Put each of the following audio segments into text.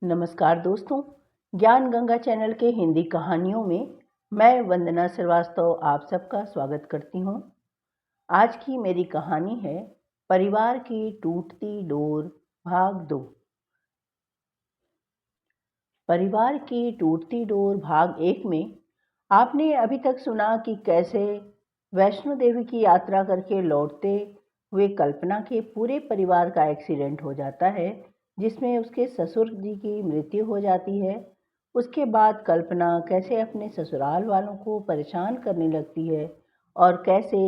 नमस्कार दोस्तों, ज्ञान गंगा चैनल के हिंदी कहानियों में मैं वंदना श्रीवास्तव आप सबका स्वागत करती हूँ। आज की मेरी कहानी है परिवार की टूटती डोर भाग 2। परिवार की टूटती डोर भाग 1 में आपने अभी तक सुना कि कैसे वैष्णो देवी की यात्रा करके लौटते हुए कल्पना के पूरे परिवार का एक्सीडेंट हो जाता है, जिसमें उसके ससुर जी की मृत्यु हो जाती है। उसके बाद कल्पना कैसे अपने ससुराल वालों को परेशान करने लगती है और कैसे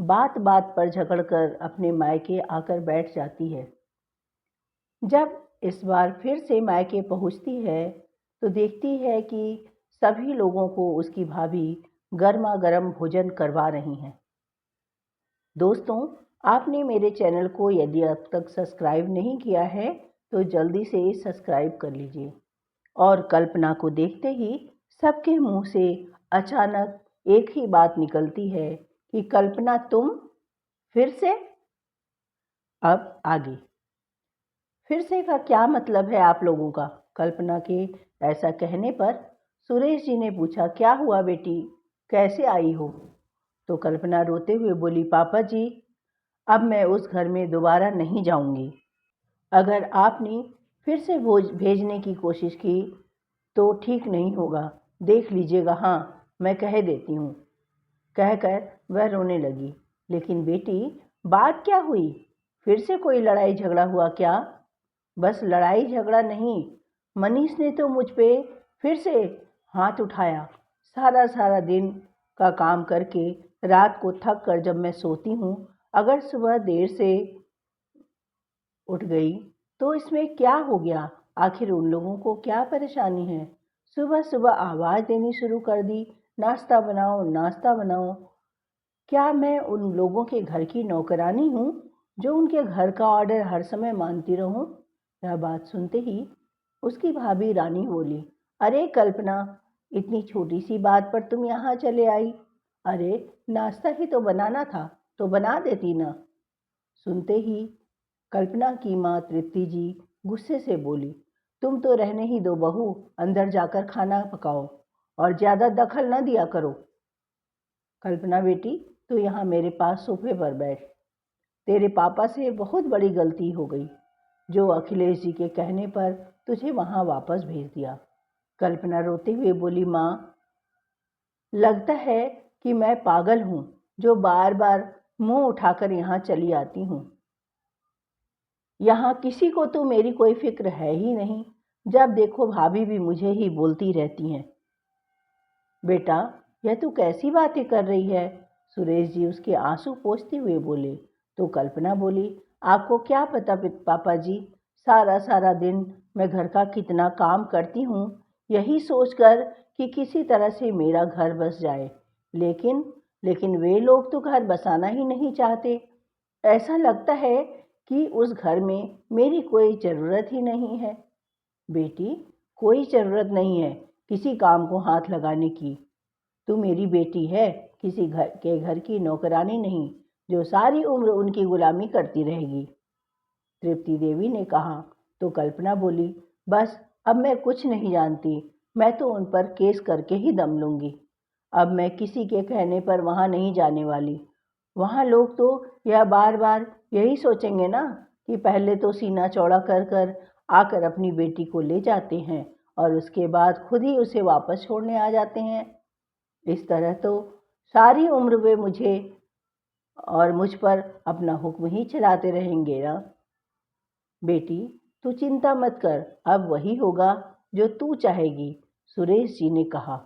बात बात पर झगड़कर अपने मायके आकर बैठ जाती है। जब इस बार फिर से मायके पहुंचती है तो देखती है कि सभी लोगों को उसकी भाभी गर्मा गर्म भोजन करवा रही हैं। दोस्तों, आपने मेरे चैनल को यदि अब तक सब्सक्राइब नहीं किया है तो जल्दी से सब्सक्राइब कर लीजिए। और कल्पना को देखते ही सबके मुंह से अचानक एक ही बात निकलती है कि कल्पना तुम फिर से। अब आगे फिर से का क्या मतलब है आप लोगों का? कल्पना के ऐसा कहने पर सुरेश जी ने पूछा, क्या हुआ बेटी, कैसे आई हो? तो कल्पना रोते हुए बोली, पापा जी, अब मैं उस घर में दोबारा नहीं जाऊंगी। अगर आपने फिर से भेजने की कोशिश की तो ठीक नहीं होगा, देख लीजिएगा। हाँ, मैं कह देती हूँ, कहकर वह रोने लगी। लेकिन बेटी, बात क्या हुई? फिर से कोई लड़ाई झगड़ा हुआ क्या? बस लड़ाई झगड़ा नहीं, मनीष ने तो मुझ पे फिर से हाथ उठाया। सारा सारा दिन का काम करके रात को थक कर जब मैं सोती हूँ, अगर सुबह देर से उठ गई तो इसमें क्या हो गया? आखिर उन लोगों को क्या परेशानी है? सुबह सुबह आवाज़ देनी शुरू कर दी, नाश्ता बनाओ नाश्ता बनाओ। क्या मैं उन लोगों के घर की नौकरानी हूँ जो उनके घर का ऑर्डर हर समय मानती रहूं? यह बात सुनते ही उसकी भाभी रानी बोली, अरे कल्पना, इतनी छोटी सी बात पर तुम यहाँ चले आई? अरे नाश्ता ही तो बनाना था तो बना देती ना। सुनते ही कल्पना की माँ तृप्ति जी गुस्से से बोली, तुम तो रहने ही दो बहू, अंदर जाकर खाना पकाओ और ज़्यादा दखल न दिया करो। कल्पना बेटी, तू यहाँ मेरे पास सोफे पर बैठ। तेरे पापा से बहुत बड़ी गलती हो गई जो अखिलेश जी के कहने पर तुझे वहाँ वापस भेज दिया। कल्पना रोते हुए बोली, माँ, लगता है कि मैं पागल हूँ जो बार बार मुंह उठाकर यहाँ चली आती हूँ। यहाँ किसी को तो मेरी कोई फिक्र है ही नहीं। जब देखो भाभी भी मुझे ही बोलती रहती हैं। बेटा, यह तू कैसी बातें कर रही है? सुरेश जी उसके आंसू पोंछते हुए बोले। तो कल्पना बोली, आपको क्या पता पापा जी, सारा सारा दिन मैं घर का कितना काम करती हूँ, यही सोचकर कि किसी तरह से मेरा घर बस जाए। लेकिन वे लोग तो घर बसाना ही नहीं चाहते। ऐसा लगता है कि उस घर में मेरी कोई ज़रूरत ही नहीं है। बेटी, कोई ज़रूरत नहीं है किसी काम को हाथ लगाने की। तू मेरी बेटी है, किसी घर की नौकरानी नहीं जो सारी उम्र उनकी गुलामी करती रहेगी। तृप्ति देवी ने कहा। तो कल्पना बोली, बस अब मैं कुछ नहीं जानती, मैं तो उन पर केस करके ही दम लूँगी। अब मैं किसी के कहने पर वहाँ नहीं जाने वाली। वहाँ लोग तो यह बार बार यही सोचेंगे ना कि पहले तो सीना चौड़ा कर कर आकर अपनी बेटी को ले जाते हैं और उसके बाद खुद ही उसे वापस छोड़ने आ जाते हैं। इस तरह तो सारी उम्र वे मुझे और मुझ पर अपना हुक्म ही चलाते रहेंगे ना। बेटी, तू चिंता मत कर, अब वही होगा जो तू चाहेगी, सुरेश जी ने कहा।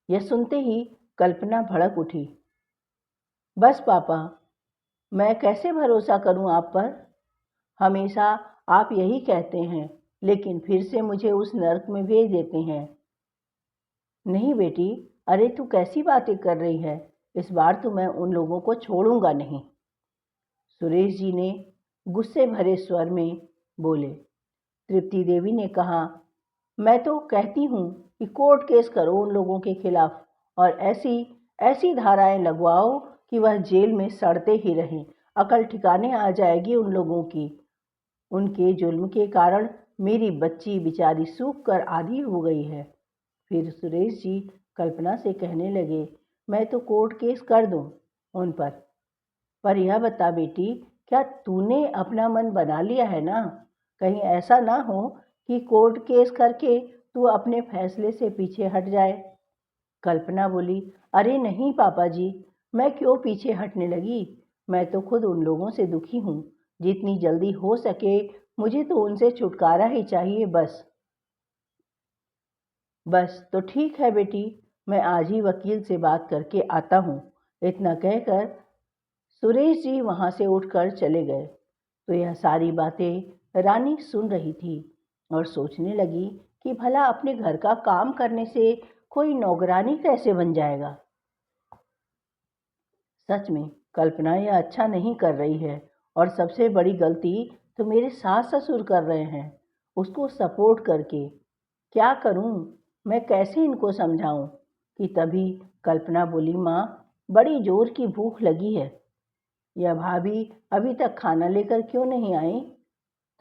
यह सुनते ही कल्पना भड़क उठी। बस पापा, मैं कैसे भरोसा करूं आप पर? हमेशा आप यही कहते हैं, लेकिन फिर से मुझे उस नर्क में भेज देते हैं। नहीं बेटी, अरे तू कैसी बातें कर रही है? इस बार तो मैं उन लोगों को छोड़ूंगा नहीं, सुरेश जी ने गुस्से भरे स्वर में बोले। तृप्ति देवी ने कहा, मैं तो कहती हूँ कि कोर्ट केस करो उन लोगों के खिलाफ और ऐसी ऐसी धाराएं लगवाओ कि वह जेल में सड़ते ही रहें। अकल ठिकाने आ जाएगी उन लोगों की। उनके जुल्म के कारण मेरी बच्ची बेचारी सूख कर आधी हो गई है। फिर सुरेश जी कल्पना से कहने लगे, मैं तो कोर्ट केस कर दूं उन पर यह बता बेटी, क्या तूने अपना मन बना लिया है ना? कहीं ऐसा ना हो कि कोर्ट केस करके तू अपने फैसले से पीछे हट जाए। कल्पना बोली, अरे नहीं पापा जी, मैं क्यों पीछे हटने लगी? मैं तो खुद उन लोगों से दुखी हूँ। जितनी जल्दी हो सके मुझे तो उनसे छुटकारा ही चाहिए बस। बस तो ठीक है बेटी, मैं आज ही वकील से बात करके आता हूँ। इतना कहकर सुरेश जी वहाँ से उठकर चले गए। तो यह सारी बातें रानी सुन रही थी और सोचने लगी कि भला अपने घर का काम करने से कोई नौकरानी कैसे बन जाएगा। सच में कल्पना यह अच्छा नहीं कर रही है और सबसे बड़ी गलती तो मेरे सास ससुर कर रहे हैं, उसको सपोर्ट करके। क्या करूं? मैं कैसे इनको समझाऊं? कि तभी कल्पना बोली, माँ, बड़ी जोर की भूख लगी है। यह भाभी अभी तक खाना लेकर क्यों नहीं आई?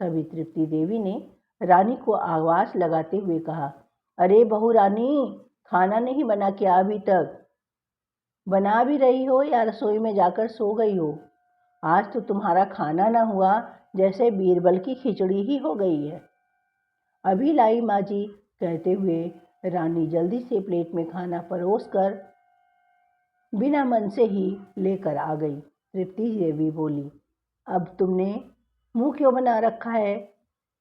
तभी तृप्ति देवी ने रानी को आवाज लगाते हुए कहा, अरे बहू रानी, खाना नहीं बना क्या अभी तक? बना भी रही हो या रसोई में जाकर सो गई हो? आज तो तुम्हारा खाना ना हुआ जैसे बीरबल की खिचड़ी ही हो गई है। अभी लाई माँ जी, कहते हुए रानी जल्दी से प्लेट में खाना परोस कर बिना मन से ही लेकर आ गई। तृप्ति देवी बोली, अब तुमने मुंह क्यों बना रखा है?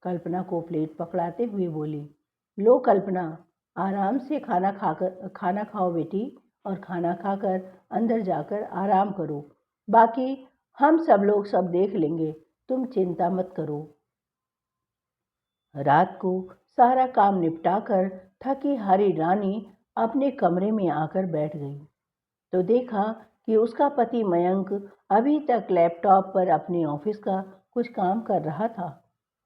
कल्पना को प्लेट पकड़ाते हुए बोली, लो कल्पना, आराम से खाना खाओ बेटी, और खाना खाकर अंदर जाकर आराम करो। बाकी हम सब लोग सब देख लेंगे, तुम चिंता मत करो। रात को सारा काम निपटाकर थकी हारी रानी अपने कमरे में आकर बैठ गई तो देखा कि उसका पति मयंक अभी तक लैपटॉप पर अपने ऑफिस का कुछ काम कर रहा था।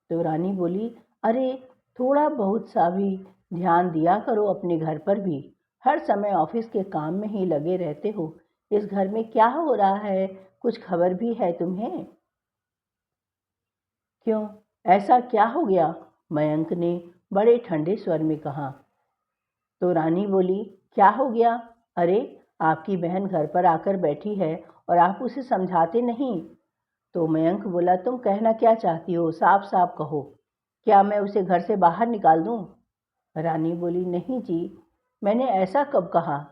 तो रानी बोली, अरे थोड़ा बहुत सा भी ध्यान दिया करो अपने घर पर भी। हर समय ऑफिस के काम में ही लगे रहते हो। इस घर में क्या हो रहा है, कुछ खबर भी है तुम्हें? क्यों, ऐसा क्या हो गया? मयंक ने बड़े ठंडे स्वर में कहा। तो रानी बोली, क्या हो गया? अरे आपकी बहन घर पर आकर बैठी है और आप उसे समझाते नहीं। तो मयंक बोला, तुम कहना क्या चाहती हो, साफ साफ कहो। क्या मैं उसे घर से बाहर निकाल दूं? रानी बोली, नहीं जी, मैंने ऐसा कब कहा?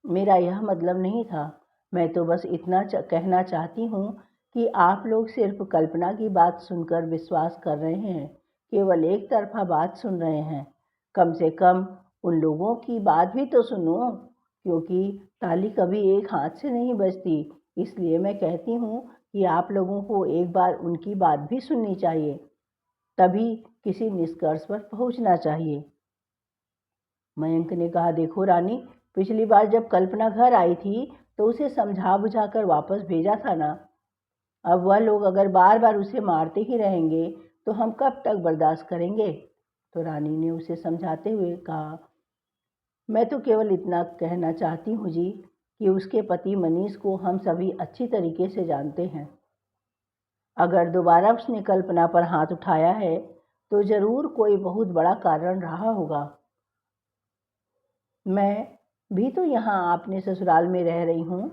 मेरा यह मतलब नहीं था। मैं तो बस इतना कहना चाहती हूँ कि आप लोग सिर्फ कल्पना की बात सुनकर विश्वास कर रहे हैं, केवल एक तरफा बात सुन रहे हैं। कम से कम उन लोगों की बात भी तो सुनो, क्योंकि ताली कभी एक हाथ से नहीं बजती। इसलिए मैं कहती हूँ कि आप लोगों को एक बार उनकी बात भी सुननी चाहिए, तभी किसी निष्कर्ष पर पहुँचना चाहिए। मयंक ने कहा, देखो रानी, पिछली बार जब कल्पना घर आई थी तो उसे समझा बुझा कर वापस भेजा था ना। अब वह लोग अगर बार बार उसे मारते ही रहेंगे तो हम कब तक बर्दाश्त करेंगे? तो रानी ने उसे समझाते हुए कहा, मैं तो केवल इतना कहना चाहती हूँ जी कि उसके पति मनीष को हम सभी अच्छी तरीके से जानते हैं। अगर दोबारा उसने कल्पना पर हाथ उठाया है तो जरूर कोई बहुत बड़ा कारण रहा होगा। मैं भी तो यहाँ आपने ससुराल में रह रही हूँ।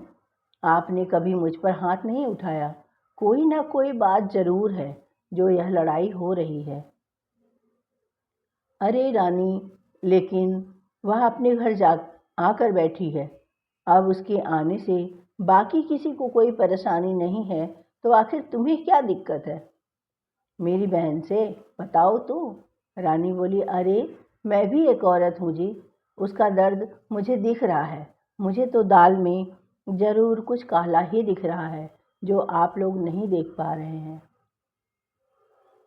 आपने कभी मुझ पर हाथ नहीं उठाया। कोई ना कोई बात जरूर है जो यह लड़ाई हो रही है। अरे रानी, लेकिन वह अपने घर जा आकर बैठी है। अब उसके आने से बाकी किसी को कोई परेशानी नहीं है तो आखिर तुम्हें क्या दिक्कत है? मेरी बहन से बताओ तो। रानी बोली, अरे मैं भी एक औरत हूँ जी, उसका दर्द मुझे दिख रहा है। मुझे तो दाल में जरूर कुछ काला ही दिख रहा है जो आप लोग नहीं देख पा रहे हैं।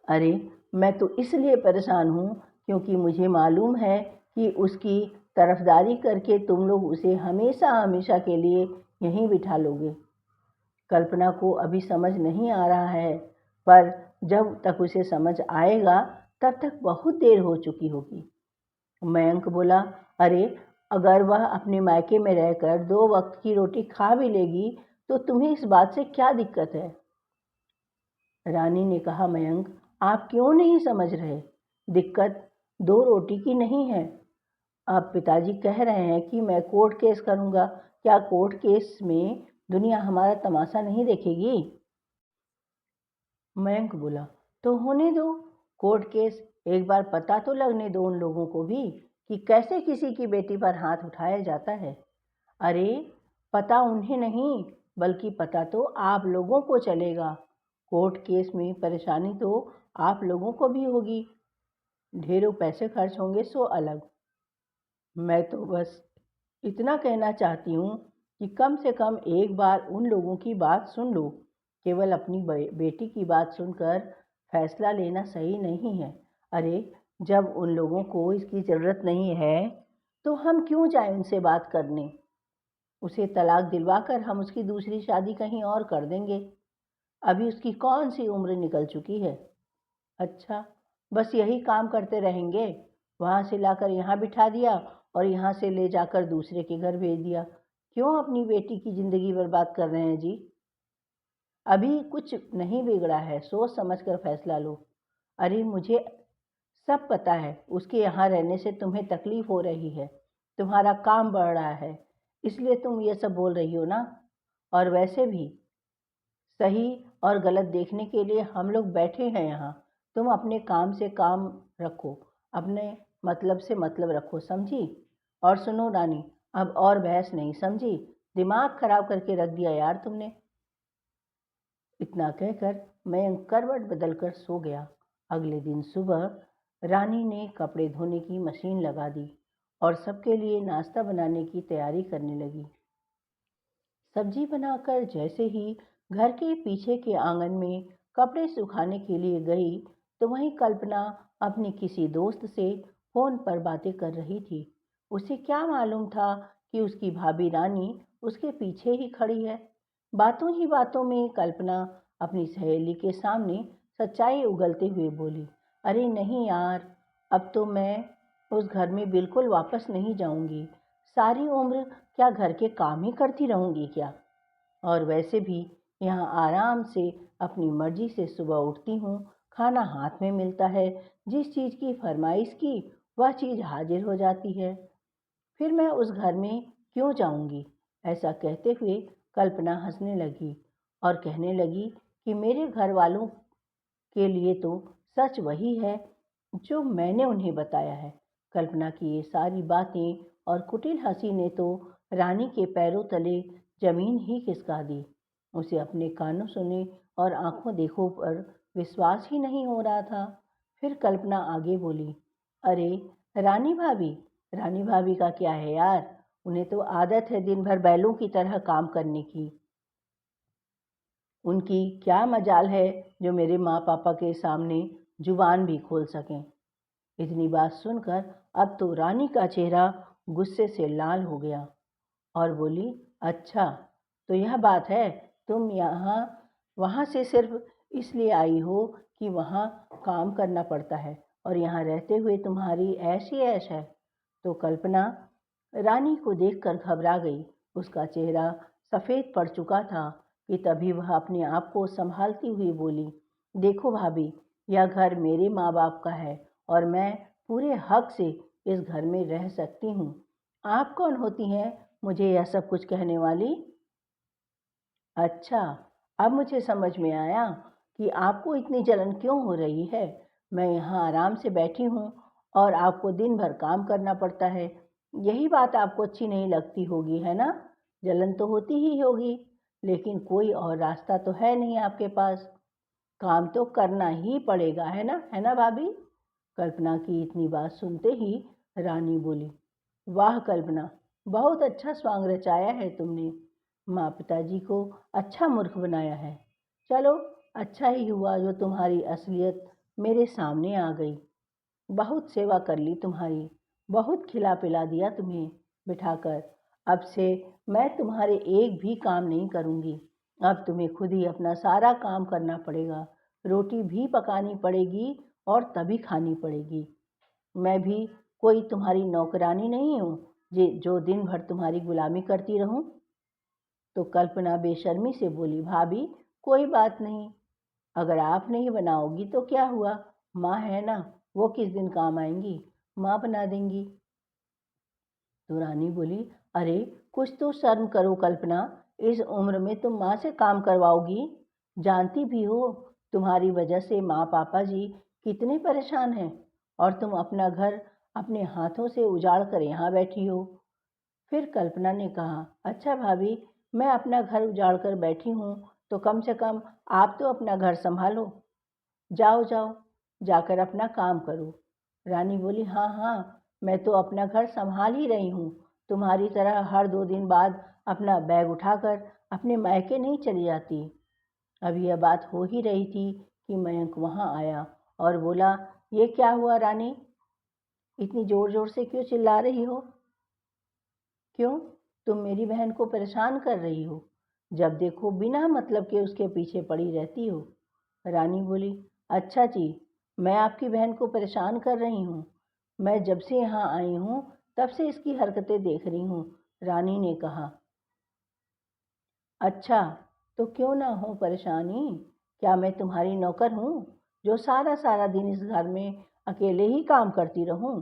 अरे मैं तो इसलिए परेशान हूँ क्योंकि मुझे मालूम है कि उसकी तरफदारी करके तुम लोग उसे हमेशा हमेशा के लिए यहीं बिठा लोगे। कल्पना को अभी समझ नहीं आ रहा है, पर जब तक उसे समझ आएगा तब तक बहुत देर हो चुकी होगी। मयंक बोला, अरे अगर वह अपने मायके में रहकर 2 वक्त की रोटी खा भी लेगी तो तुम्हें इस बात से क्या दिक्कत है? रानी ने कहा, मयंक, आप क्यों नहीं समझ रहे? दिक्कत 2 रोटी की नहीं है। अब पिताजी कह रहे हैं कि मैं कोर्ट केस करूँगा। क्या कोर्ट केस में दुनिया हमारा तमाशा नहीं देखेगी? मयंक बोला, तो होने दो कोर्ट केस। एक बार पता तो लगने दो उन लोगों को भी कि कैसे किसी की बेटी पर हाथ उठाया जाता है। अरे, पता उन्हें नहीं बल्कि पता तो आप लोगों को चलेगा। कोर्ट केस में परेशानी तो आप लोगों को भी होगी। ढेरों पैसे खर्च होंगे सो अलग। मैं तो बस इतना कहना चाहती हूँ कि कम से कम एक बार उन लोगों की बात सुन लो। केवल अपनी बेटी की बात सुनकर फैसला लेना सही नहीं है। अरे, जब उन लोगों को इसकी ज़रूरत नहीं है तो हम क्यों जाएं उनसे बात करने? उसे तलाक दिलवाकर हम उसकी दूसरी शादी कहीं और कर देंगे। अभी उसकी कौन सी उम्र निकल चुकी है। अच्छा, बस यही काम करते रहेंगे। वहाँ से लाकर यहाँ बिठा दिया और यहाँ से ले जाकर दूसरे के घर भेज दिया। क्यों अपनी बेटी की ज़िंदगी बर्बाद कर रहे हैं जी? अभी कुछ नहीं बिगड़ा है, सोच समझ कर फैसला लो। अरे, मुझे सब पता है। उसके यहाँ रहने से तुम्हें तकलीफ हो रही है, तुम्हारा काम बढ़ रहा है, इसलिए तुम ये सब बोल रही हो ना। और वैसे भी सही और गलत देखने के लिए हम लोग बैठे हैं यहाँ। तुम अपने काम से काम रखो, अपने मतलब से मतलब रखो, समझी? और सुनो रानी, अब और बहस नहीं, समझी? दिमाग खराब करके रख दिया यार तुमने। इतना कहकर मैं करवट बदलकर सो गया। अगले दिन सुबह रानी ने कपड़े धोने की मशीन लगा दी और सबके लिए नाश्ता बनाने की तैयारी करने लगी। सब्जी बनाकर जैसे ही घर के पीछे के आंगन में कपड़े सुखाने के लिए गई तो वहीं कल्पना अपनी किसी दोस्त से फोन पर बातें कर रही थी। उसे क्या मालूम था कि उसकी भाभी रानी उसके पीछे ही खड़ी है। बातों ही बातों में कल्पना अपनी सहेली के सामने सच्चाई उगलते हुए बोली, अरे नहीं यार, अब तो मैं उस घर में बिल्कुल वापस नहीं जाऊंगी। सारी उम्र क्या घर के काम ही करती रहूंगी क्या? और वैसे भी यहाँ आराम से अपनी मर्जी से सुबह उठती हूँ, खाना हाथ में मिलता है, जिस चीज़ की फरमाइश की वह चीज़ हाजिर हो जाती है। फिर मैं उस घर में क्यों जाऊंगी? ऐसा कहते हुए कल्पना हंसने लगी और कहने लगी कि मेरे घर वालों के लिए तो सच वही है जो मैंने उन्हें बताया है। कल्पना की ये सारी बातें और कुटिल हंसी ने तो रानी के पैरों तले जमीन ही खिसका दी। उसे अपने कानों सुने और आंखों देखो पर विश्वास ही नहीं हो रहा था। फिर कल्पना आगे बोली, अरे रानी भाभी का क्या है यार, उन्हें तो आदत है दिन भर बैलों की तरह काम करने की। उनकी क्या मजाल है जो मेरे माँ पापा के सामने जुबान भी खोल सकें। इतनी बात सुनकर अब तो रानी का चेहरा गुस्से से लाल हो गया और बोली, अच्छा तो यह बात है, तुम यहाँ वहाँ से सिर्फ इसलिए आई हो कि वहाँ काम करना पड़ता है और यहाँ रहते हुए तुम्हारी ऐश ही ऐश है। तो कल्पना रानी को देखकर घबरा गई। उसका चेहरा सफ़ेद पड़ चुका था कि तभी वह अपने आप को संभालती हुई बोली, देखो भाभी, यह घर मेरे माँ बाप का है और मैं पूरे हक से इस घर में रह सकती हूँ। आप कौन होती हैं मुझे यह सब कुछ कहने वाली? अच्छा, अब मुझे समझ में आया कि आपको इतनी जलन क्यों हो रही है। मैं यहाँ आराम से बैठी हूँ और आपको दिन भर काम करना पड़ता है। यही बात आपको अच्छी नहीं लगती होगी, है ना? जलन तो होती ही होगी, लेकिन कोई और रास्ता तो है नहीं आपके पास। काम तो करना ही पड़ेगा, है ना भाभी? कल्पना की इतनी बात सुनते ही रानी बोली, वाह कल्पना, बहुत अच्छा स्वांग रचाया है तुमने। माँ पिताजी को अच्छा मूर्ख बनाया है। चलो, अच्छा ही हुआ जो तुम्हारी असलियत मेरे सामने आ गई। बहुत सेवा कर ली तुम्हारी, बहुत खिला पिला दिया तुम्हें बिठाकर। अब से मैं तुम्हारे एक भी काम नहीं करूँगी। अब तुम्हें खुद ही अपना सारा काम करना पड़ेगा। रोटी भी पकानी पड़ेगी और तभी खानी पड़ेगी। मैं भी कोई तुम्हारी नौकरानी नहीं हूँ जो दिन भर तुम्हारी गुलामी करती रहूँ। तो कल्पना बेशर्मी से बोली, भाभी कोई बात नहीं, अगर आप नहीं बनाओगी तो क्या हुआ, माँ है ना, वो किस दिन काम आएंगी? माँ बना देंगी। तो रानी बोली, अरे कुछ तो शर्म करो कल्पना, इस उम्र में तुम माँ से काम करवाओगी? जानती भी हो तुम्हारी वजह से माँ पापा जी कितने परेशान हैं, और तुम अपना घर अपने हाथों से उजाड़ कर यहाँ बैठी हो। फिर कल्पना ने कहा, अच्छा भाभी, मैं अपना घर उजाड़ कर बैठी हूँ तो कम से कम आप तो अपना घर संभालो। जाओ जाओ, जाकर अपना काम करो। रानी बोली, हाँ हाँ, मैं तो अपना घर संभाल ही रही हूँ। तुम्हारी तरह हर 2 दिन बाद अपना बैग उठाकर अपने मायके नहीं चली जाती। अब यह बात हो ही रही थी कि मयंक वहाँ आया और बोला, ये क्या हुआ रानी, इतनी जोर जोर से क्यों चिल्ला रही हो? क्यों, तुम मेरी बहन को परेशान कर रही हो? जब देखो बिना मतलब के उसके पीछे पड़ी रहती हो। रानी बोली, अच्छा जी, मैं आपकी बहन को परेशान कर रही हूँ? मैं जब से यहाँ आई हूँ तब से इसकी हरकतें देख रही हूँ। रानी ने कहा, अच्छा, तो क्यों ना हो परेशानी? क्या मैं तुम्हारी नौकर हूँ जो सारा सारा दिन इस घर में अकेले ही काम करती रहूँ?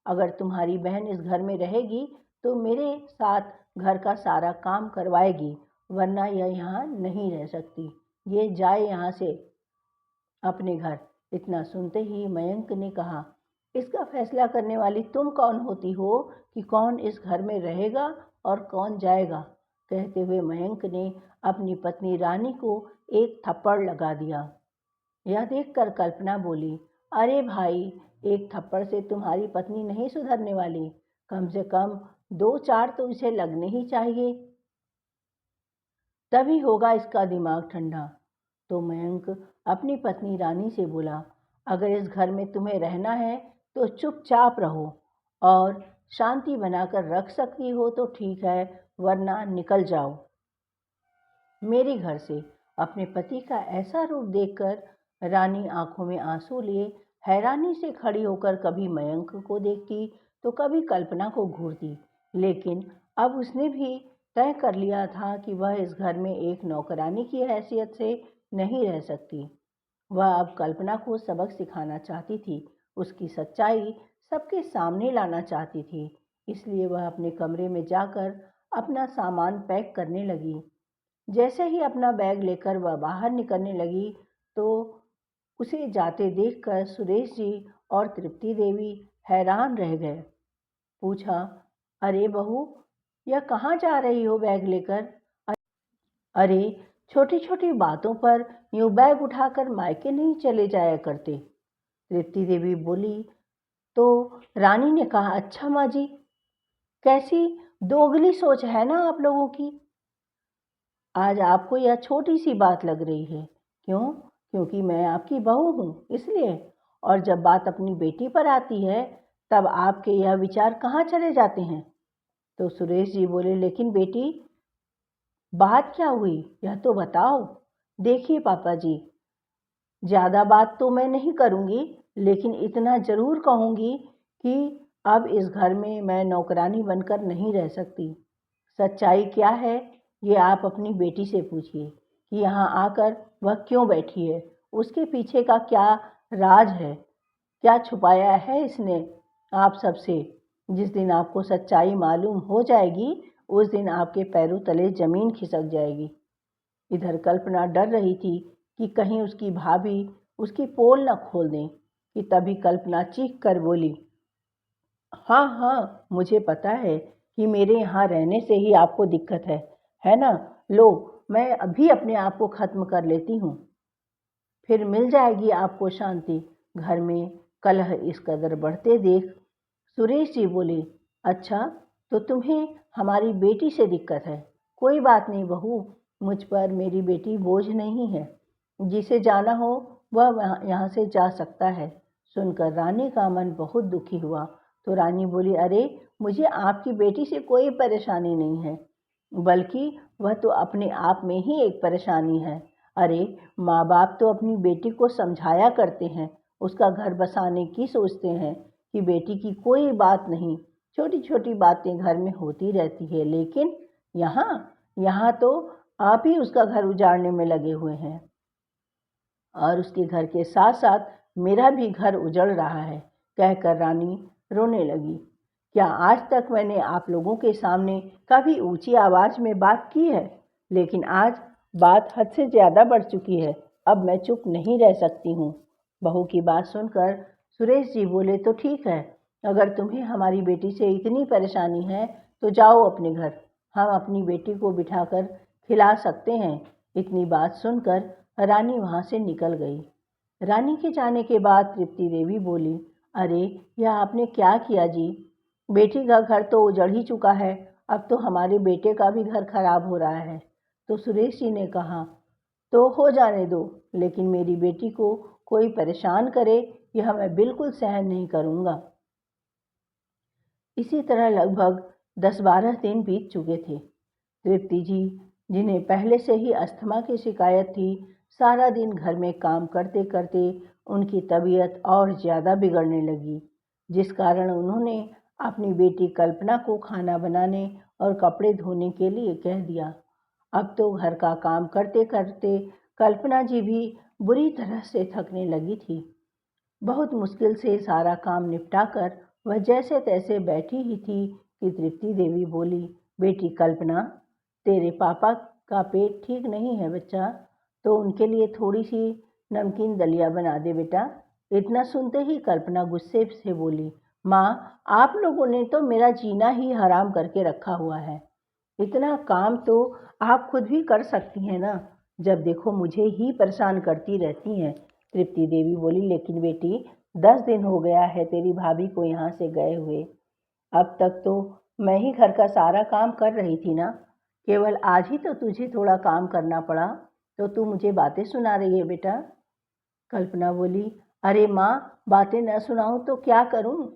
अगर तुम्हारी बहन इस घर में रहेगी तो मेरे साथ घर का सारा काम करवाएगी, वरना यह यहाँ नहीं रह सकती। ये जाए यहाँ से अपने घर। इतना सुनते ही मयंक ने कहा, इसका फैसला करने वाली तुम कौन होती हो कि कौन इस घर में रहेगा और कौन जाएगा? कहते हुए मयंक ने अपनी पत्नी रानी को एक थप्पड़ लगा दिया। यह देखकर कल्पना बोली, अरे भाई, एक थप्पड़ से तुम्हारी पत्नी नहीं सुधरने वाली, कम से कम 2-4 तो इसे लगने ही चाहिए, तभी होगा इसका दिमाग ठंडा। तो मयंक अपनी पत्नी रानी से बोला, अगर इस घर में तुम्हें रहना है तो चुपचाप रहो, और शांति बनाकर रख सकती हो तो ठीक है, वरना निकल जाओ मेरे घर से। अपने पति का ऐसा रूप देखकर रानी आंखों में आंसू लिए हैरानी से खड़ी होकर कभी मयंक को देखती तो कभी कल्पना को घूरती, लेकिन अब उसने भी तय कर लिया था कि वह इस घर में एक नौकरानी की हैसियत से नहीं रह सकती। वह अब कल्पना को सबक सिखाना चाहती थी, उसकी सच्चाई सबके सामने लाना चाहती थी। इसलिए वह अपने कमरे में जाकर अपना सामान पैक करने लगी। जैसे ही अपना बैग लेकर वह बाहर निकलने लगी तो उसे जाते देखकर सुरेश जी और तृप्ति देवी हैरान रह गए। पूछा, अरे बहू, यह कहाँ जा रही हो बैग लेकर? अरे, छोटी छोटी बातों पर यूं बैग उठाकर मायके नहीं चले जाया करते। तृप्ति देवी बोली। तो रानी ने कहा, अच्छा माँ जी, कैसी दोगली सोच है ना आप लोगों की। आज आपको यह छोटी सी बात लग रही है। क्यों? क्योंकि मैं आपकी बहू हूँ इसलिए। और जब बात अपनी बेटी पर आती है तब आपके यह विचार कहाँ चले जाते हैं? तो सुरेश जी बोले, लेकिन बेटी, बात क्या हुई यह तो बताओ। देखिए पापा जी, ज़्यादा बात तो मैं नहीं करूँगी, लेकिन इतना ज़रूर कहूँगी कि अब इस घर में मैं नौकरानी बनकर नहीं रह सकती। सच्चाई क्या है ये आप अपनी बेटी से पूछिए कि यहाँ आकर वह क्यों बैठी है, उसके पीछे का क्या राज है, क्या छुपाया है इसने आप सबसे। जिस दिन आपको सच्चाई मालूम हो जाएगी उस दिन आपके पैरों तले जमीन खिसक जाएगी। इधर कल्पना डर रही थी कि कहीं उसकी भाभी उसकी पोल न खोल दें, कि तभी कल्पना चीख कर बोली, हाँ हाँ, मुझे पता है कि मेरे यहाँ रहने से ही आपको दिक्कत है ना? लो, मैं अभी अपने आप को ख़त्म कर लेती हूँ, फिर मिल जाएगी आपको शांति। घर में कलह इस कदर बढ़ते देख सुरेश जी बोले, अच्छा, तो तुम्हें हमारी बेटी से दिक्कत है? कोई बात नहीं बहू, मुझ पर मेरी बेटी बोझ नहीं है, जिसे जाना हो वह यहाँ से जा सकता है। सुनकर रानी का मन बहुत दुखी हुआ। तो रानी बोली, अरे, मुझे आपकी बेटी से कोई परेशानी नहीं है, बल्कि वह तो अपने आप में ही एक परेशानी है। अरे, माँ बाप तो अपनी बेटी को समझाया करते हैं, उसका घर बसाने की सोचते हैं कि बेटी की कोई बात नहीं, छोटी छोटी बातें घर में होती रहती है, लेकिन यहाँ यहाँ तो आप ही उसका घर उजाड़ने में लगे हुए हैं, और उसके घर के साथ साथ मेरा भी घर उजड़ रहा है, कहकर रानी रोने लगी। क्या आज तक मैंने आप लोगों के सामने कभी ऊंची आवाज में बात की है? लेकिन आज बात हद से ज्यादा बढ़ चुकी है। अब मैं चुप नहीं रह सकती हूँ। बहू की बात सुनकर सुरेश जी बोले, तो ठीक है, अगर तुम्हें हमारी बेटी से इतनी परेशानी है तो जाओ अपने घर, हम अपनी बेटी को बिठाकर खिला सकते हैं। इतनी बात सुनकर रानी वहाँ से निकल गई। रानी के जाने के बाद तृप्ति देवी बोली, अरे यह आपने क्या किया जी? बेटी का घर तो उजड़ ही चुका है, अब तो हमारे बेटे का भी घर खराब हो रहा है। तो सुरेश जी ने कहा, तो हो जाने दो, लेकिन मेरी बेटी को कोई परेशान करे यह मैं बिल्कुल सहन नहीं करूँगा। इसी तरह लगभग 10-12 दिन बीत चुके थे। तृप्ति जी, जिन्हें पहले से ही अस्थमा की शिकायत थी, सारा दिन घर में काम करते करते उनकी तबीयत और ज़्यादा बिगड़ने लगी, जिस कारण उन्होंने अपनी बेटी कल्पना को खाना बनाने और कपड़े धोने के लिए कह दिया। अब तो घर का काम करते करते कल्पना जी भी बुरी तरह से थकने लगी थी। बहुत मुश्किल से सारा काम निपटाकर वह जैसे तैसे बैठी ही थी कि तृप्ति देवी बोली, बेटी कल्पना, तेरे पापा का पेट ठीक नहीं है बच्चा, तो उनके लिए थोड़ी सी नमकीन दलिया बना दे बेटा। इतना सुनते ही कल्पना गुस्से से बोली, माँ, आप लोगों ने तो मेरा जीना ही हराम करके रखा हुआ है। इतना काम तो आप खुद भी कर सकती हैं ना, जब देखो मुझे ही परेशान करती रहती हैं। तृप्ति देवी बोली, लेकिन बेटी 10 दिन हो गया है तेरी भाभी को यहाँ से गए हुए। अब तक तो मैं ही घर का सारा काम कर रही थी ना, केवल आज ही तो तुझे थोड़ा काम करना पड़ा, तो तू मुझे बातें सुना रही है बेटा। कल्पना बोली, अरे माँ, बातें न सुनाऊं तो क्या करूं?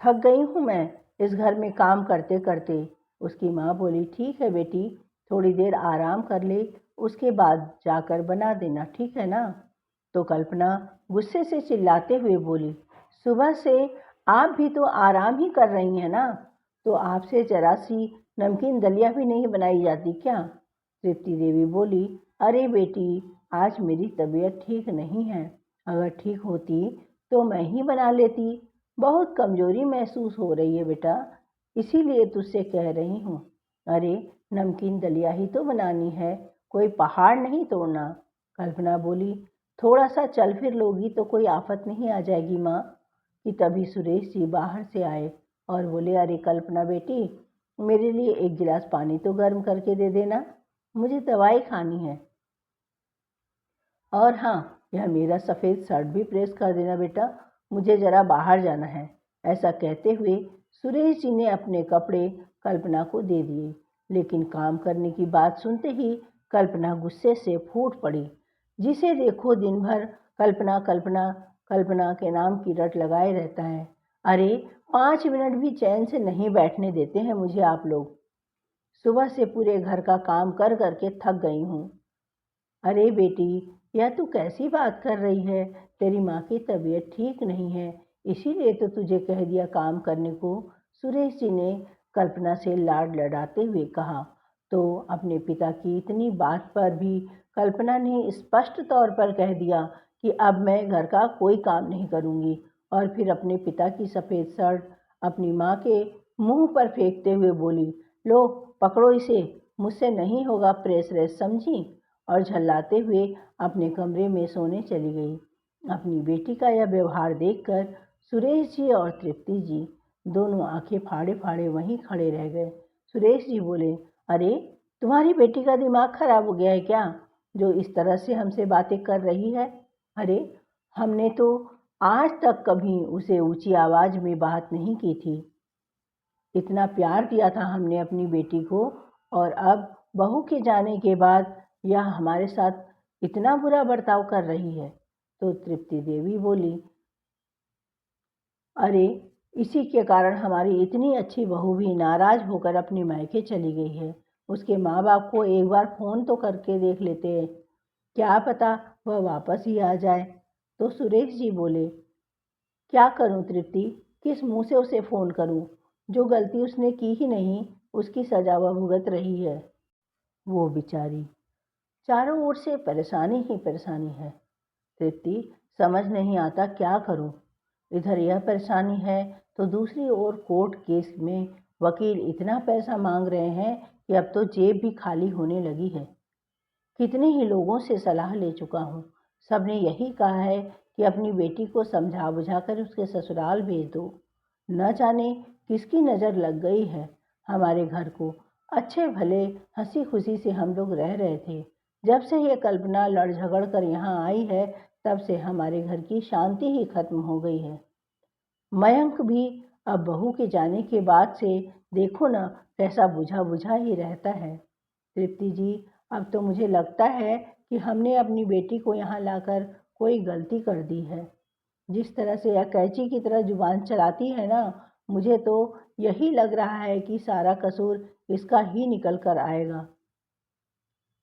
थक गई हूँ मैं इस घर में काम करते करते। उसकी माँ बोली, ठीक है बेटी, थोड़ी देर आराम कर ले, उसके बाद जाकर बना देना, ठीक है ना? तो कल्पना गुस्से से चिल्लाते हुए बोली, सुबह से आप भी तो आराम ही कर रही हैं ना, तो आपसे जरा सी नमकीन दलिया भी नहीं बनाई जाती क्या? तृप्ति देवी बोली, अरे बेटी, आज मेरी तबीयत ठीक नहीं है, अगर ठीक होती तो मैं ही बना लेती। बहुत कमजोरी महसूस हो रही है बेटा, इसीलिए तुझसे कह रही हूँ। अरे नमकीन दलिया ही तो बनानी है, कोई पहाड़ नहीं तोड़ना। कल्पना बोली, थोड़ा सा चल फिर लोगी तो कोई आफत नहीं आ जाएगी माँ। कि तभी सुरेश जी बाहर से आए और बोले, अरे कल्पना बेटी, मेरे लिए एक गिलास पानी तो गर्म करके दे देना, मुझे दवाई खानी है। और हाँ, यह मेरा सफ़ेद शर्ट भी प्रेस कर देना बेटा, मुझे ज़रा बाहर जाना है। ऐसा कहते हुए सुरेश जी ने अपने कपड़े कल्पना को दे दिए, लेकिन काम करने की बात सुनते ही कल्पना गुस्से से फूट पड़ी। जिसे देखो दिन भर कल्पना कल्पना कल्पना के नाम की रट लगाए रहता है। अरे 5 मिनट भी चैन से नहीं बैठने देते हैं मुझे आप लोग। सुबह से पूरे घर का काम कर करके थक गई हूँ। अरे बेटी, यह तू कैसी बात कर रही है? तेरी माँ की तबीयत ठीक नहीं है, इसीलिए तो तुझे कह दिया काम करने को। सुरेश जी ने कल्पना से लाड लड़ाते हुए कहा। तो अपने पिता की इतनी बात पर भी कल्पना ने स्पष्ट तौर पर कह दिया कि अब मैं घर का कोई काम नहीं करूँगी, और फिर अपने पिता की सफ़ेद शर्ट अपनी माँ के मुंह पर फेंकते हुए बोली, लो पकड़ो इसे, मुझसे नहीं होगा प्रेस रेस, समझी? और झल्लाते हुए अपने कमरे में सोने चली गई। अपनी बेटी का यह व्यवहार देखकर सुरेश जी और तृप्ति जी दोनों आंखें फाड़े फाड़े वहीं खड़े रह गए। सुरेश जी बोले, अरे तुम्हारी बेटी का दिमाग खराब हो गया है क्या, जो इस तरह से हमसे बातें कर रही है? अरे हमने तो आज तक कभी उसे ऊंची आवाज में बात नहीं की थी। इतना प्यार दिया था हमने अपनी बेटी को, और अब बहू के जाने के बाद यह हमारे साथ इतना बुरा बर्ताव कर रही है। तो तृप्ति देवी बोली, अरे इसी के कारण हमारी इतनी अच्छी बहू भी नाराज होकर अपने मायके चली गई है। उसके माँ बाप को एक बार फ़ोन तो करके देख लेते हैं, क्या पता वह वापस ही आ जाए। तो सुरेश जी बोले, क्या करूं तृप्ति, किस मुंह से उसे फ़ोन करूं? जो गलती उसने की ही नहीं, उसकी सजा वह भुगत रही है। वो बेचारी, चारों ओर से परेशानी ही परेशानी है। तृप्ति, समझ नहीं आता क्या करूं। इधर यह परेशानी है तो दूसरी ओर कोर्ट केस में वकील इतना पैसा मांग रहे हैं कि अब तो जेब भी खाली होने लगी है। कितने ही लोगों से सलाह ले चुका हूँ, सबने यही कहा है कि अपनी बेटी को समझा बुझाकर उसके ससुराल भेज दो। न जाने किसकी नज़र लग गई है हमारे घर को। अच्छे भले हंसी खुशी से हम लोग रह रहे थे। जब से ये कल्पना लड़ झगड़ कर यहाँ आई है तब से हमारे घर की शांति ही खत्म हो गई है। मयंक भी अब बहू के जाने के बाद से देखो ना कैसा बुझा बुझा ही रहता है। तृप्ति जी, अब तो मुझे लगता है कि हमने अपनी बेटी को यहाँ लाकर कोई गलती कर दी है। जिस तरह से यह कैंची की तरह जुबान चलाती है ना, मुझे तो यही लग रहा है कि सारा कसूर इसका ही निकल कर आएगा।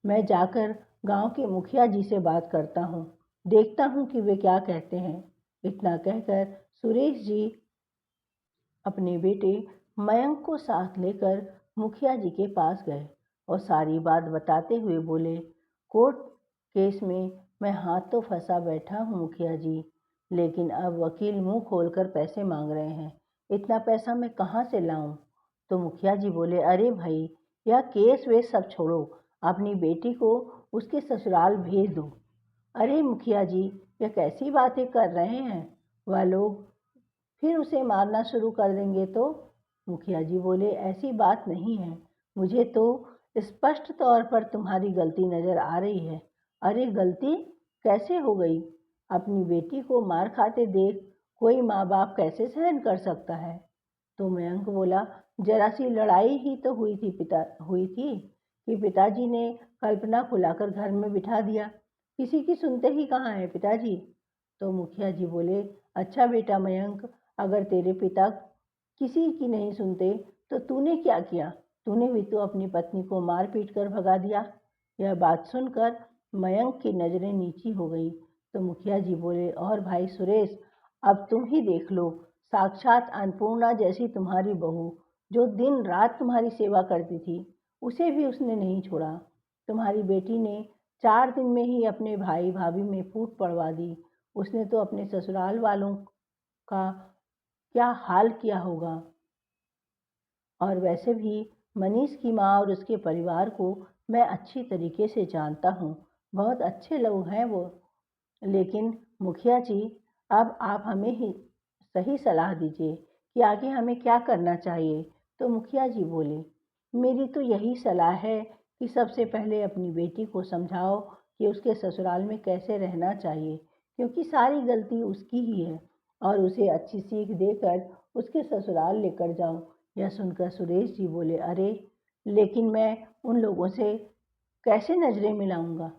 मैं जाकर गांव के मुखिया जी से बात करता हूँ, देखता हूँ कि वे क्या कहते हैं। इतना कहकर सुरेश जी अपने बेटे मयंक को साथ लेकर मुखिया जी के पास गए और सारी बात बताते हुए बोले, कोर्ट केस में मैं हाथ तो फंसा बैठा हूँ मुखिया जी, लेकिन अब वकील मुंह खोलकर पैसे मांग रहे हैं। इतना पैसा मैं कहाँ से लाऊं? तो मुखिया जी बोले, अरे भाई, यह केस वेस सब छोड़ो, अपनी बेटी को उसके ससुराल भेज दो। अरे मुखिया जी, यह कैसी बातें कर रहे हैं? वह लोग फिर उसे मारना शुरू कर देंगे तो? मुखिया जी बोले, ऐसी बात नहीं है, मुझे तो स्पष्ट तौर पर तुम्हारी गलती नजर आ रही है। अरे गलती कैसे हो गई? अपनी बेटी को मार खाते देख कोई माँ बाप कैसे सहन कर सकता है? तो मयंक बोला, जरा सी लड़ाई ही तो हुई थी कि पिताजी ने कल्पना को लाकर घर में बिठा दिया। किसी की सुनते ही कहाँ है पिताजी? तो मुखिया जी बोले, अच्छा बेटा मयंक, अगर तेरे पिता किसी की नहीं सुनते तो तूने क्या किया? तूने भी तो अपनी पत्नी को मार पीट कर भगा दिया। यह बात सुनकर मयंक की नज़रें नीची हो गई। तो मुखिया जी बोले, और भाई सुरेश, अब तुम ही देख लो, साक्षात अन्नपूर्णा जैसी तुम्हारी बहू जो दिन रात तुम्हारी सेवा करती थी, उसे भी उसने नहीं छोड़ा। तुम्हारी बेटी ने 4 दिन में ही अपने भाई भाभी में फूट पड़वा दी। उसने तो अपने ससुराल वालों का क्या हाल किया होगा। और वैसे भी मनीष की माँ और उसके परिवार को मैं अच्छी तरीके से जानता हूँ, बहुत अच्छे लोग हैं वो। लेकिन मुखिया जी, अब आप हमें ही सही सलाह दीजिए कि आगे हमें क्या करना चाहिए। तो मुखिया जी बोले, मेरी तो यही सलाह है कि सबसे पहले अपनी बेटी को समझाओ कि उसके ससुराल में कैसे रहना चाहिए, क्योंकि सारी गलती उसकी ही है, और उसे अच्छी सीख देकर उसके ससुराल लेकर जाओ। यह सुनकर सुरेश जी बोले, अरे लेकिन मैं उन लोगों से कैसे नजरें मिलाऊंगा?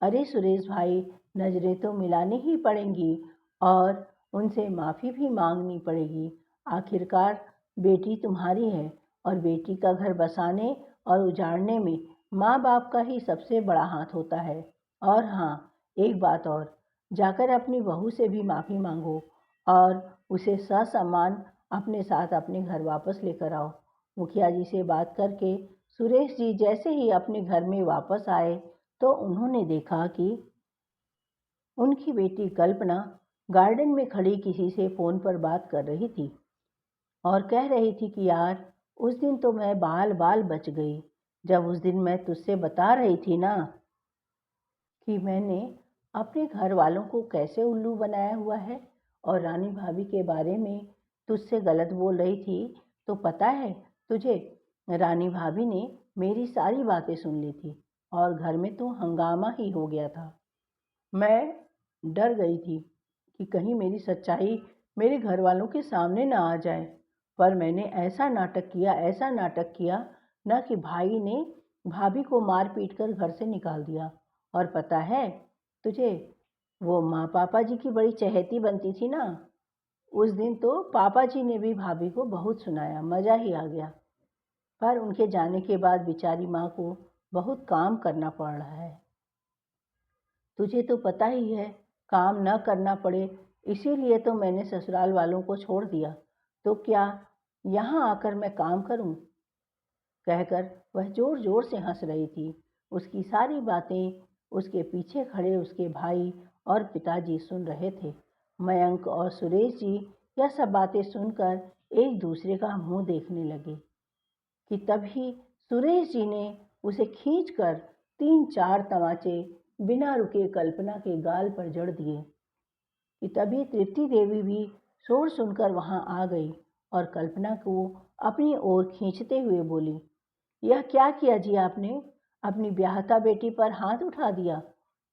अरे सुरेश भाई, नजरें तो मिलानी ही पड़ेंगी और उनसे माफ़ी भी मांगनी पड़ेगी। आखिरकार बेटी तुम्हारी है और बेटी का घर बसाने और उजाड़ने में माँ बाप का ही सबसे बड़ा हाथ होता है। और हाँ, एक बात और, जाकर अपनी बहू से भी माफ़ी मांगो और उसे ससम्मान अपने साथ अपने घर वापस लेकर आओ। मुखिया जी से बात करके सुरेश जी जैसे ही अपने घर में वापस आए तो उन्होंने देखा कि उनकी बेटी कल्पना गार्डन में खड़ी किसी से फ़ोन पर बात कर रही थी और कह रही थी कि यार, उस दिन तो मैं बाल बाल बच गई, जब उस दिन मैं तुझसे बता रही थी ना कि मैंने अपने घर वालों को कैसे उल्लू बनाया हुआ है और रानी भाभी के बारे में तुझसे गलत बोल रही थी। तो पता है तुझे, रानी भाभी ने मेरी सारी बातें सुन ली थी और घर में तो हंगामा ही हो गया था। मैं डर गई थी कि कहीं मेरी सच्चाई मेरे घर वालों के सामने ना आ जाए, पर मैंने ऐसा नाटक किया न कि भाई ने भाभी को मार पीट कर घर से निकाल दिया। और पता है तुझे, वो माँ पापा जी की बड़ी चहेती बनती थी ना, उस दिन तो पापा जी ने भी भाभी को बहुत सुनाया, मज़ा ही आ गया। पर उनके जाने के बाद बेचारी माँ को बहुत काम करना पड़ रहा है। तुझे तो पता ही है, काम न करना पड़े इसीलिए तो मैंने ससुराल वालों को छोड़ दिया। तो क्या यहाँ आकर मैं काम करूँ? कहकर वह जोर जोर से हंस रही थी। उसकी सारी बातें उसके पीछे खड़े उसके भाई और पिताजी सुन रहे थे। मयंक और सुरेश जी यह सब बातें सुनकर एक दूसरे का मुंह देखने लगे कि तभी सुरेश जी ने उसे खींचकर 3-4 तमाचे बिना रुके कल्पना के गाल पर जड़ दिए कि तभी तृप्ति देवी भी शोर सुनकर वहां आ गई और कल्पना को अपनी ओर खींचते हुए बोली, यह क्या किया जी आपने? अपनी ब्याहता बेटी पर हाथ उठा दिया।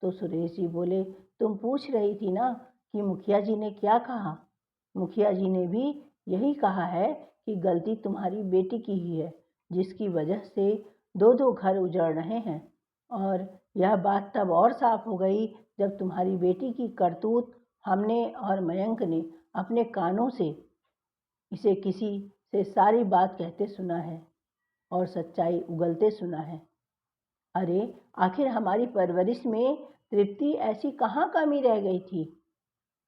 तो सुरेश जी बोले, तुम पूछ रही थी ना कि मुखिया जी ने क्या कहा। मुखिया जी ने भी यही कहा है कि गलती तुम्हारी बेटी की ही है, जिसकी वजह से 2-2 घर उजड़ रहे हैं। और यह बात तब और साफ हो गई जब तुम्हारी बेटी की करतूत हमने और मयंक ने अपने कानों से इसे किसी से सारी बात कहते सुना है और सच्चाई उगलते सुना है। अरे आखिर हमारी परवरिश में तृप्ति ऐसी कहाँ कमी रह गई थी?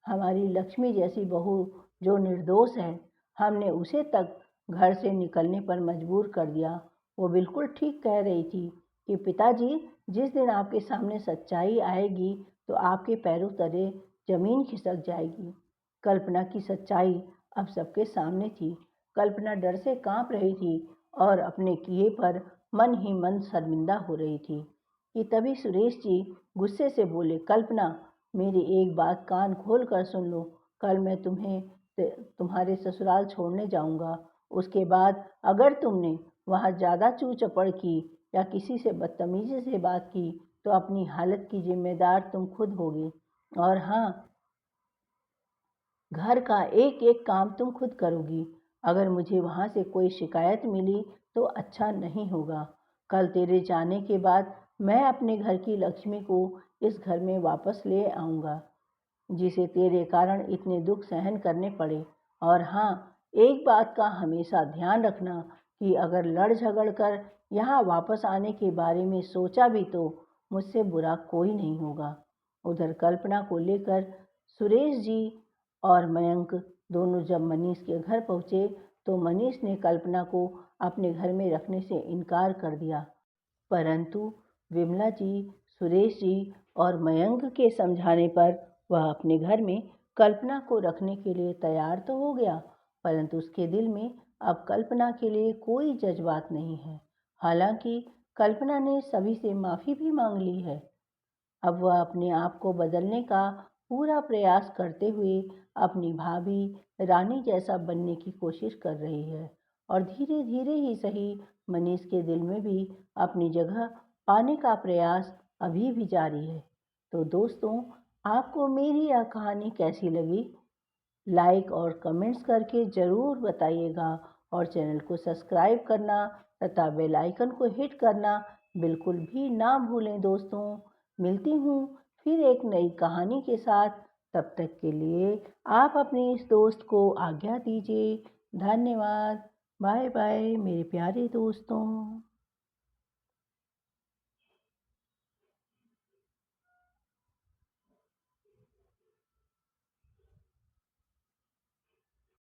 हमारी लक्ष्मी जैसी बहू जो निर्दोष है, हमने उसे तक घर से निकलने पर मजबूर कर दिया। वो बिल्कुल ठीक कह रही थी कि पिताजी, जिस दिन आपके सामने सच्चाई आएगी तो आपके पैरों तले जमीन खिसक जाएगी। कल्पना की सच्चाई अब सबके सामने थी। कल्पना डर से कांप रही थी और अपने किए पर मन ही मन शर्मिंदा हो रही थी कि तभी सुरेश जी गुस्से से बोले, कल्पना, मेरी एक बात कान खोल कर सुन लो। कल मैं तुम्हारे ससुराल छोड़ने जाऊंगा। उसके बाद अगर तुमने वहाँ ज़्यादा चू चपड़ की या किसी से बदतमीजी से बात की तो अपनी हालत की जिम्मेदार तुम खुद होगी। और हाँ, घर का एक एक काम तुम खुद करोगी। अगर मुझे वहाँ से कोई शिकायत मिली तो अच्छा नहीं होगा। कल तेरे जाने के बाद मैं अपने घर की लक्ष्मी को इस घर में वापस ले आऊँगा, जिसे तेरे कारण इतने दुख सहन करने पड़े। और हाँ, एक बात का हमेशा ध्यान रखना कि अगर लड़ झगड़ कर यहाँ वापस आने के बारे में सोचा भी तो मुझसे बुरा कोई नहीं होगा। उधर कल्पना को लेकर सुरेश जी और मयंक दोनों जब मनीष के घर पहुँचे तो मनीष ने कल्पना को अपने घर में रखने से इनकार कर दिया, परंतु विमला जी, सुरेश जी और मयंक के समझाने पर वह अपने घर में कल्पना को रखने के लिए तैयार तो हो गया, परंतु उसके दिल में अब कल्पना के लिए कोई जज्बात नहीं है। हालांकि कल्पना ने सभी से माफ़ी भी मांग ली है। अब वह अपने आप को बदलने का पूरा प्रयास करते हुए अपनी भाभी रानी जैसा बनने की कोशिश कर रही है और धीरे धीरे ही सही मनीष के दिल में भी अपनी जगह पाने का प्रयास अभी भी जारी है। तो दोस्तों, आपको मेरी यह कहानी कैसी लगी? लाइक और कमेंट्स करके ज़रूर बताइएगा और चैनल को सब्सक्राइब करना तथा बेल आइकन को हिट करना बिल्कुल भी ना भूलें दोस्तों। मिलती हूँ फिर एक नई कहानी के साथ। तब तक के लिए आप अपने इस दोस्त को आज्ञा दीजिए। धन्यवाद। बाय बाय मेरे प्यारे दोस्तों।